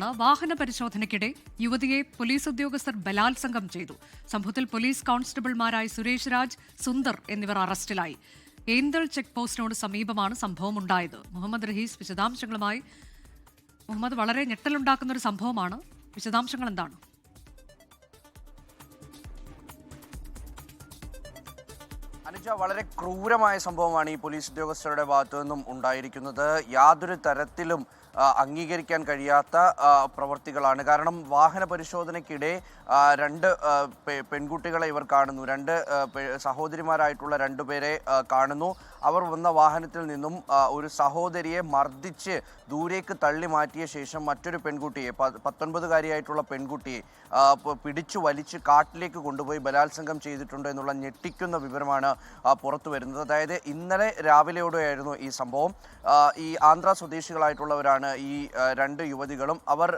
വാഹന പരിശോധനയ്ക്കിടെ യുവതിയെ പോലീസ് ഉദ്യോഗസ്ഥർ ബലാത്സംഗം ചെയ്തു. സംഭവത്തിൽ പോലീസ് കോൺസ്റ്റബിൾമാരായ സുരേഷ് രാജ്, സുന്ദർ എന്നിവർ അറസ്റ്റിലായി. ഏന്തൽ ചെക്ക് പോസ്റ്റിനോട് സമീപമാണ് സംഭവം ഉണ്ടായത്. മുഹമ്മദ് റഹീസ് വിശദാംശങ്ങളുമായി. മുഹമ്മദ്, വളരെ ഞെട്ടലുണ്ടാക്കുന്ന ഒരു സംഭവമാണ്. വിശദാംശങ്ങൾ എന്താണ്? അനുജ, വളരെ ക്രൂരമായ സംഭവമാണ് ഈ പോലീസ് ഉദ്യോഗസ്ഥരുടെ ഭാഗത്തു നിന്നും ഉണ്ടായിരിക്കുന്നത്. യാതൊരു തരത്തിലും അംഗീകരിക്കാൻ കഴിയാത്ത പ്രവർത്തികളാണ്. കാരണം വാഹന പരിശോധനയ്ക്കിടെ രണ്ട് പെൺകുട്ടികളെ ഇവർ കാണുന്നു. രണ്ട് സഹോദരിമാരായിട്ടുള്ള രണ്ടുപേരെ കാണുന്നു. അവർ വന്ന വാഹനത്തിൽ നിന്നും ഒരു സഹോദരിയെ മർദ്ദിച്ച് ദൂരേക്ക് തള്ളി മാറ്റിയ ശേഷം മറ്റൊരു പെൺകുട്ടിയെ, 19കാരിയായിട്ടുള്ള പെൺകുട്ടിയെ പിടിച്ചു വലിച്ച് കാട്ടിലേക്ക് കൊണ്ടുപോയി ബലാത്സംഗം ചെയ്തിട്ടുണ്ട് എന്നുള്ള ഞെട്ടിക്കുന്ന വിവരമാണ് പുറത്തു വരുന്നത്. അതായത് ഇന്നലെ രാവിലെയോടെയായിരുന്നു ഈ സംഭവം. ഈ ആന്ധ്ര സ്വദേശികളായിട്ടുള്ളവരാണ് ഈ രണ്ട് യുവതികളും. അവർ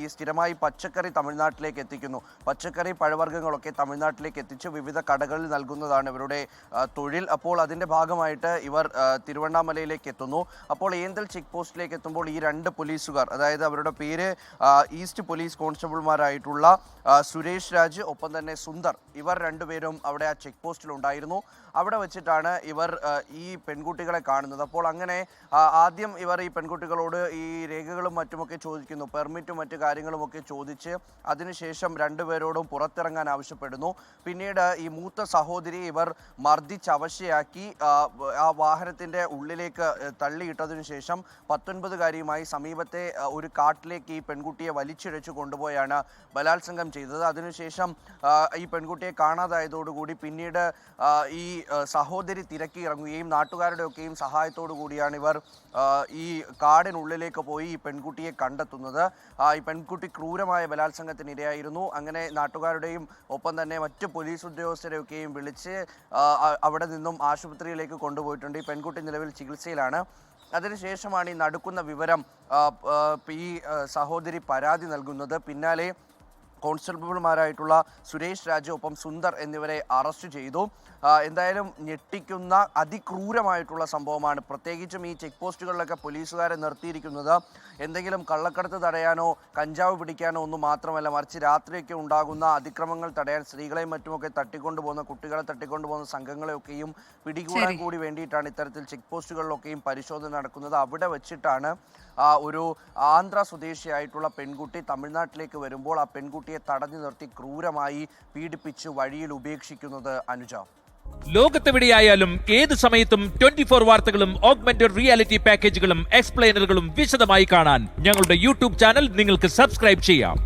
ഈ സ്ഥിരമായി പച്ചക്കറി തമിഴ്നാട്ടിലേക്ക് എത്തിക്കുന്നു. പച്ചക്കറി, പഴവർഗ്ഗങ്ങളൊക്കെ തമിഴ്നാട്ടിലേക്ക് എത്തിച്ച് വിവിധ കടകളിൽ നൽകുന്നതാണ് ഇവരുടെ തൊഴിൽ. അപ്പോൾ അതിൻ്റെ ഭാഗമായിട്ട് ഇവർ തിരുവണ്ണാമലയിലേക്ക് എത്തുന്നു. അപ്പോൾ ഏന്തൽ ചെക്ക് പോസ്റ്റിലേക്ക് എത്തുമ്പോൾ ഈ രണ്ട് പോലീസുകാർ, അതായത് അവരുടെ പേര് ഈസ്റ്റ് പോലീസ് കോൺസ്റ്റബിൾമാരായിട്ടുള്ള സുരേഷ് രാജ്, ഒപ്പം തന്നെ സുന്ദർ, ഇവർ രണ്ടുപേരും അവിടെ ആ ചെക്ക് പോസ്റ്റിൽ ഉണ്ടായിരുന്നു. അവിടെ വെച്ചിട്ടാണ് ഇവർ ഈ പെൺകുട്ടികളെ കാണുന്നത്. അപ്പോൾ അങ്ങനെ ആദ്യം ഇവർ ഈ പെൺകുട്ടികളോട് ഈ രേഖകളും മറ്റുമൊക്കെ ചോദിക്കുന്നു, പെർമിറ്റും മറ്റു കാര്യങ്ങളുമൊക്കെ ചോദിച്ച് അതിനുശേഷം രണ്ടുപേരോടും പുറത്തിറങ്ങാൻ ആവശ്യപ്പെടുന്നു. പിന്നീട് ഈ മൂത്ത സഹോദരിയെ ഇവർ മർദ്ദിച്ച് അവശയാക്കി ആ വാഹനത്തിൻ്റെ ഉള്ളിലേക്ക് തള്ളിയിട്ടതിനു ശേഷം 19കാരിയുമായി സമീപത്തെ ഒരു കാട്ടിലേക്ക് ഈ പെൺകുട്ടിയെ വലിച്ചിഴച്ചു കൊണ്ടുപോയാണ് ബലാത്സംഗം ചെയ്തത്. അതിനുശേഷം ഈ പെൺകുട്ടിയെ കാണാതായതോടുകൂടി പിന്നീട് ഈ സഹോദരി തിരക്കി ഇറങ്ങുകയും നാട്ടുകാരുടെയൊക്കെയും സഹായത്തോടു കൂടിയാണ് ഇവർ ഈ കാടിനുള്ളിലേക്ക് പോയി ഈ പെൺകുട്ടിയെ കണ്ടെത്തുന്നത്. ഈ പെൺകുട്ടി ക്രൂരമായ ബലാത്സംഗത്തിനിരയായിരുന്നു. അങ്ങനെ നാട്ടുകാരുടെയും ഒപ്പം തന്നെ മറ്റ് പോലീസ് ഉദ്യോഗസ്ഥരെയൊക്കെയും വിളിച്ച് അവിടെ നിന്നും ആശുപത്രിയിലേക്ക് കൊണ്ടുപോയിട്ടുണ്ട്. ഈ പെൺകുട്ടി നിലവിൽ ചികിത്സയിലാണ്. അതിനുശേഷമാണ് ഈ നടക്കുന്ന വിവരം ഈ സഹോദരി പരാതി നൽകുന്നത്. പിന്നാലെ കോൺസ്റ്റബിൾമാരായിട്ടുള്ള സുരേഷ് രാജ്, ഒപ്പം സുന്ദർ എന്നിവരെ അറസ്റ്റ് ചെയ്തു. എന്തായാലും ഞെട്ടിക്കുന്ന അതിക്രൂരമായിട്ടുള്ള സംഭവമാണ്. പ്രത്യേകിച്ചും ഈ ചെക്ക് പോസ്റ്റുകളിലൊക്കെ പോലീസുകാരെ നിർത്തിയിരിക്കുന്നത് എന്തെങ്കിലും കള്ളക്കടത്ത് തടയാനോ കഞ്ചാവ് പിടിക്കാനോ ഒന്നും മാത്രമല്ല, മറിച്ച് രാത്രിയൊക്കെ ഉണ്ടാകുന്ന അതിക്രമങ്ങൾ തടയാൻ, സ്ത്രീകളെയും മറ്റുമൊക്കെ തട്ടിക്കൊണ്ടുപോകുന്ന, കുട്ടികളെ തട്ടിക്കൊണ്ടുപോകുന്ന സംഘങ്ങളെയൊക്കെയും പിടികൂടാൻ കൂടി വേണ്ടിയിട്ടാണ് ഇത്തരത്തിൽ ചെക്ക് പോസ്റ്റുകളിലൊക്കെയും പരിശോധന നടക്കുന്നത്. അവിടെ വെച്ചിട്ടാണ് ഒരു ആന്ധ്ര സ്വദേശിയായിട്ടുള്ള പെൺകുട്ടി തമിഴ്നാട്ടിലേക്ക് വരുമ്പോൾ ആ പെൺകുട്ടിയെ തടഞ്ഞു നിർത്തി ക്രൂരമായി പീഡിപ്പിച്ച് വഴിയിൽ ഉപേക്ഷിക്കുന്നത്. അനുജ, ലോകത്തെവിടെയായാലും ഏത് സമയത്തും 24 വാർത്തകളും ഓഗ്മെന്റഡ് റിയാലിറ്റി പാക്കേജുകളും എക്സ്പ്ലെയിനറുകളും വിശദമായി കാണാൻ ഞങ്ങളുടെ യൂട്യൂബ് ചാനൽ നിങ്ങൾക്ക് സബ്സ്ക്രൈബ് ചെയ്യാം.